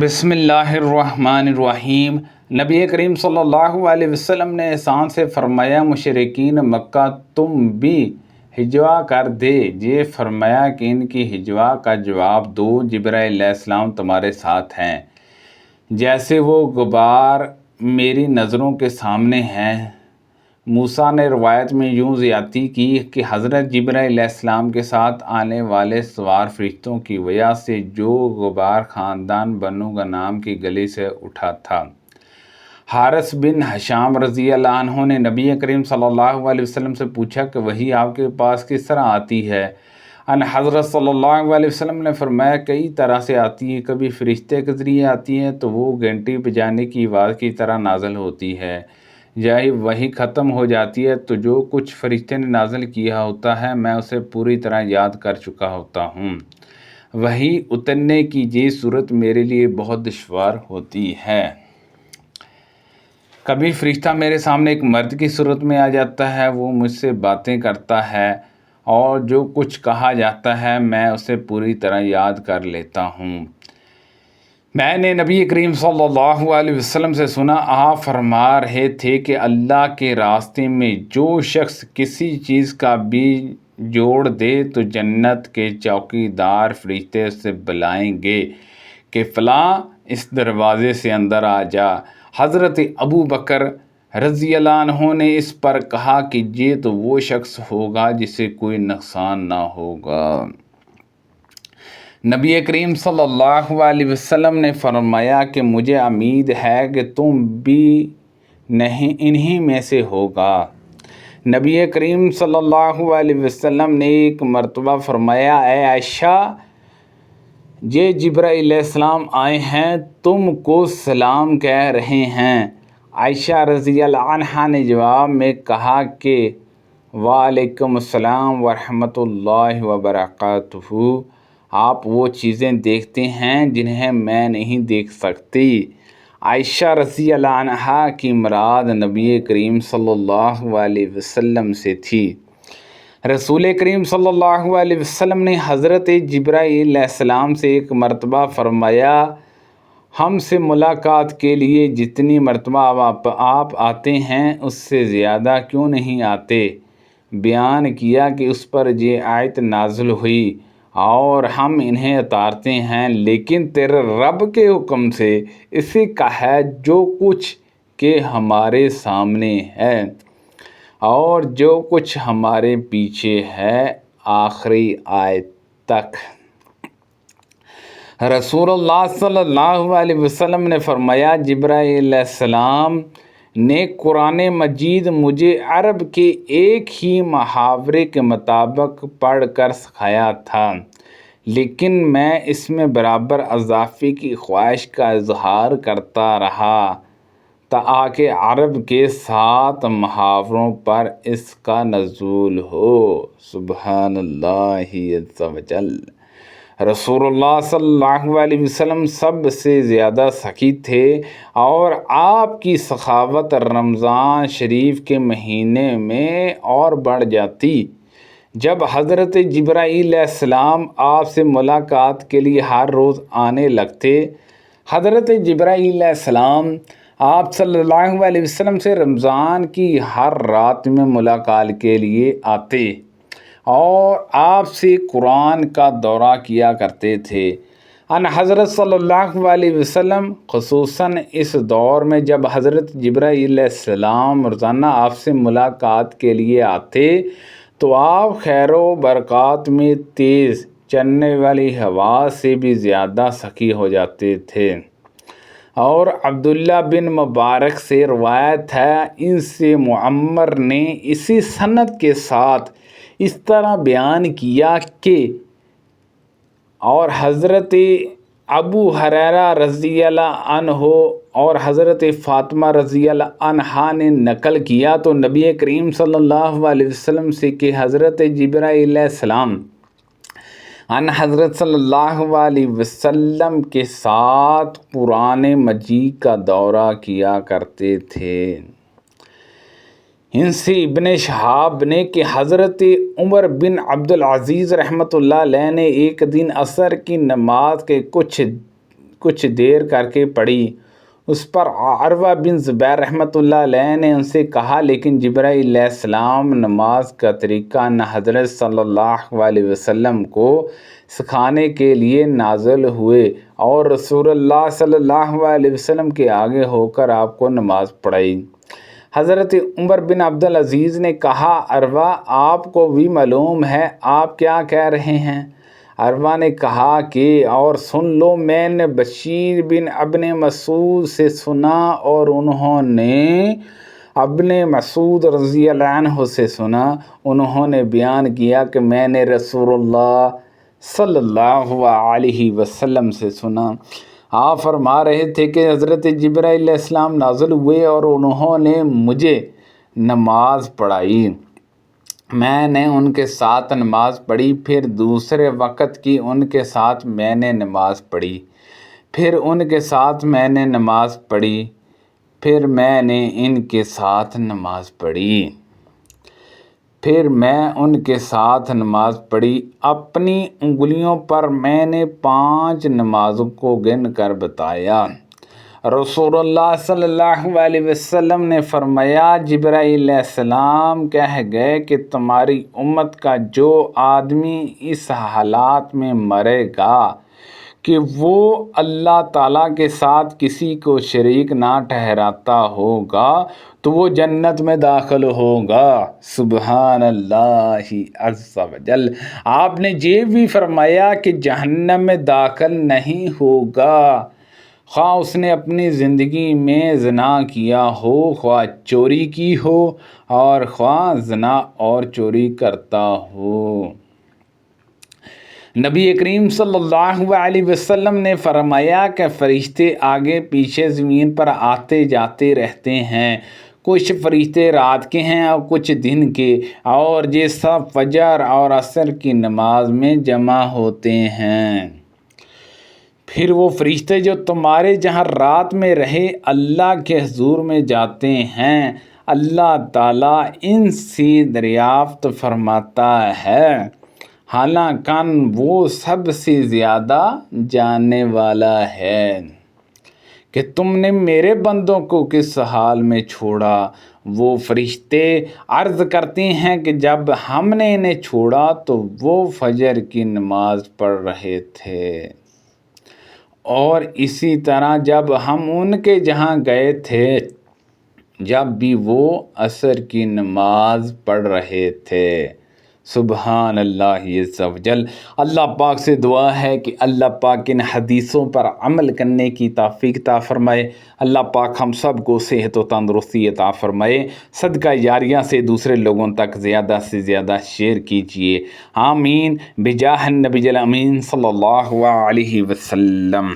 بسم اللہ الرحمن الرحیم۔ نبی کریم صلی اللہ علیہ وسلم نے احسان سے فرمایا مشرکین مکہ تم بھی ہجوا کر دے۔ یہ فرمایا کہ ان کی ہجوا کا جواب دو، جبرائیل علیہ السلام تمہارے ساتھ ہیں جیسے وہ غبار میری نظروں کے سامنے ہیں۔ موسیٰ نے روایت میں یوں زیادتی کی کہ حضرت جبرائیل علیہ السلام کے ساتھ آنے والے سوار فرشتوں کی وجہ سے جو غبار خاندان بنو غنام کی گلی سے اٹھا تھا۔ حارث بن ہشام رضی اللہ عنہ نے نبی کریم صلی اللہ علیہ وسلم سے پوچھا کہ وحی آپ کے پاس کس طرح آتی ہے؟ ان حضرت صلی اللہ علیہ وسلم نے فرمایا کئی طرح سے آتی ہے، کبھی فرشتے کے ذریعے آتی ہے تو وہ گھنٹی بجانے کی آواز کی طرح نازل ہوتی ہے، جب وحی ختم ہو جاتی ہے تو جو کچھ فرشتے نے نازل کیا ہوتا ہے میں اسے پوری طرح یاد کر چکا ہوتا ہوں۔ وحی اترنے کی یہ صورت میرے لیے بہت دشوار ہوتی ہے۔ کبھی فرشتہ میرے سامنے ایک مرد کی صورت میں آ جاتا ہے، وہ مجھ سے باتیں کرتا ہے اور جو کچھ کہا جاتا ہے میں اسے پوری طرح یاد کر لیتا ہوں۔ میں نے نبی کریم صلی اللہ علیہ وسلم سے سنا، آپ فرما رہے تھے کہ اللہ کے راستے میں جو شخص کسی چیز کا بیج جوڑ دے تو جنت کے چوکیدار فرشتے اسے بلائیں گے کہ فلاں اس دروازے سے اندر آ جا۔ حضرت ابو بکر رضی اللہ عنہ نے اس پر کہا کہ یہ تو وہ شخص ہوگا جسے کوئی نقصان نہ ہوگا۔ نبی کریم صلی اللہ علیہ وسلم نے فرمایا کہ مجھے امید ہے کہ تم بھی انہی میں سے ہوگا۔ نبی کریم صلی اللہ علیہ وسلم نے ایک مرتبہ فرمایا، اے عائشہ، یہ جبرائیل علیہ السلام آئے ہیں، تم کو سلام کہہ رہے ہیں۔ عائشہ رضی اللہ عنہا نے جواب میں کہا کہ وعلیکم السلام ورحمۃ اللہ وبرکاتہ۔ آپ وہ چیزیں دیکھتے ہیں جنہیں میں نہیں دیکھ سکتی۔ عائشہ رضی اللہ عنہا کی مراد نبی کریم صلی اللہ علیہ وسلم سے تھی۔ رسول کریم صلی اللہ علیہ وسلم نے حضرت جبرائیل علیہ السلام سے ایک مرتبہ فرمایا، ہم سے ملاقات کے لیے جتنی مرتبہ آپ آتے ہیں اس سے زیادہ کیوں نہیں آتے؟ بیان کیا کہ اس پر یہ آیت نازل ہوئی اور ہم انہیں اتارتے ہیں، لیکن تیرے رب کے حکم سے اسی کا ہے جو کچھ کہ ہمارے سامنے ہے اور جو کچھ ہمارے پیچھے ہے، آخری آیت تک۔ رسول اللہ صلی اللہ علیہ وسلم نے فرمایا، جبرائیل علیہ السلام نے قرآن مجید مجھے عرب کے ایک ہی محاورے کے مطابق پڑھ کر سکھایا تھا، لیکن میں اس میں برابر اضافے کی خواہش کا اظہار کرتا رہا تاکہ عرب کے 7 محاوروں پر اس کا نزول ہو۔ سبحان اللہ عز و جل۔ رسول اللہ صلی اللہ علیہ وسلم سب سے زیادہ سخی تھے اور آپ کی سخاوت رمضان شریف کے مہینے میں اور بڑھ جاتی۔ جب حضرت جبرائیل علیہ السلام آپ سے ملاقات کے لیے ہر روز آنے لگتے، حضرت جبرائیل علیہ السلام آپ صلی اللہ علیہ وسلم سے رمضان کی ہر رات میں ملاقات کے لیے آتے اور آپ سے قرآن کا دورہ کیا کرتے تھے۔ ان حضرت صلی اللہ علیہ وسلم خصوصاً اس دور میں جب حضرت جبرائیل علیہ السلام روزانہ آپ سے ملاقات کے لیے آتے تو آپ خیر و برکات میں تیز چلنے والی ہوا سے بھی زیادہ سخی ہو جاتے تھے۔ اور عبداللہ بن مبارک سے روایت ہے، ان سے معمر نے اسی سند کے ساتھ اس طرح بیان کیا کہ اور حضرت ابو ہریرہ رضی اللہ عنہ اور حضرت فاطمہ رضی اللہ عنہا نے نقل کیا تو نبی کریم صلی اللہ علیہ وسلم سے کہ حضرت جبرائیل علیہ السلام ان حضرت صلی اللہ علیہ وسلم کے ساتھ قرآن مجید کا دورہ کیا کرتے تھے۔ ان سے ابن شہاب نے کہ حضرت عمر بن عبدالعزیز رحمۃ اللہ علیہ نے ایک دن عصر کی نماز کے کچھ کچھ دیر کر کے پڑھی۔ اس پر عروہ بن زبیر رحمۃ اللہ علیہ نے ان سے کہا، لیکن جبرائیل علیہ السلام نماز کا طریقہ نہ حضرت صلی اللہ علیہ وسلم کو سکھانے کے لیے نازل ہوئے اور رسول اللہ صلی اللہ علیہ وسلم کے آگے ہو کر آپ کو نماز پڑھائی۔ حضرت عمر بن عبدالعزیز نے کہا، عروہ آپ کو بھی معلوم ہے آپ کیا کہہ رہے ہیں؟ عروہ نے کہا کہ اور سن لو، میں نے بشیر بن ابن مسعود سے سنا اور انہوں نے ابن مسعود رضی اللہ عنہ سے سنا۔ انہوں نے بیان کیا کہ میں نے رسول اللہ صلی اللہ علیہ وسلم سے سنا۔ آپ فرما رہے تھے کہ حضرت جبرائیل علیہ السلام نازل ہوئے اور انہوں نے مجھے نماز پڑھائی۔ میں نے ان کے ساتھ نماز پڑھی، پھر دوسرے وقت کی ان کے ساتھ میں نے نماز پڑھی، پھر ان کے ساتھ میں نے نماز پڑھی، پھر میں نے ان کے ساتھ نماز پڑھی، پھر میں ان کے ساتھ نماز پڑھی۔ اپنی انگلیوں پر میں نے 5 نمازوں کو گن کر بتایا۔ رسول اللہ صلی اللہ علیہ وسلم نے فرمایا، جبرائیل علیہ السلام کہہ گئے کہ تمہاری امت کا جو آدمی اس حالات میں مرے گا کہ وہ اللہ تعالیٰ کے ساتھ کسی کو شریک نہ ٹھہراتا ہوگا تو وہ جنت میں داخل ہوگا۔ سبحان اللہ عز و جل۔ آپ نے یہ بھی فرمایا کہ جہنم میں داخل نہیں ہوگا، خواہ اس نے اپنی زندگی میں زنا کیا ہو، خواہ چوری کی ہو اور خواہ زنا اور چوری کرتا ہو۔ نبی کریم صلی اللہ علیہ وسلم نے فرمایا کہ فرشتے آگے پیچھے زمین پر آتے جاتے رہتے ہیں، کچھ فرشتے رات کے ہیں اور کچھ دن کے، اور یہ سب فجر اور عصر کی نماز میں جمع ہوتے ہیں۔ پھر وہ فرشتے جو تمہارے جہاں رات میں رہے اللہ کے حضور میں جاتے ہیں، اللہ تعالیٰ ان سے دریافت فرماتا ہے، حالانکہ وہ سب سے زیادہ جاننے والا ہے کہ تم نے میرے بندوں کو کس حال میں چھوڑا۔ وہ فرشتے عرض کرتے ہیں کہ جب ہم نے انہیں چھوڑا تو وہ فجر کی نماز پڑھ رہے تھے، اور اسی طرح جب ہم ان کے جہاں گئے تھے جب بھی وہ عصر کی نماز پڑھ رہے تھے۔ سبحان اللہ عز و جل۔ اللہ پاک سے دعا ہے کہ اللہ پاک ان حدیثوں پر عمل کرنے کی توفیق عطا فرمائے۔ اللہ پاک ہم سب کو صحت و تندرستی عطا فرمائے۔ صدقہ جاریہ سے دوسرے لوگوں تک زیادہ سے زیادہ شیئر کیجیے، آمین، بجاہ النبی الامین صلی اللہ علیہ وسلم۔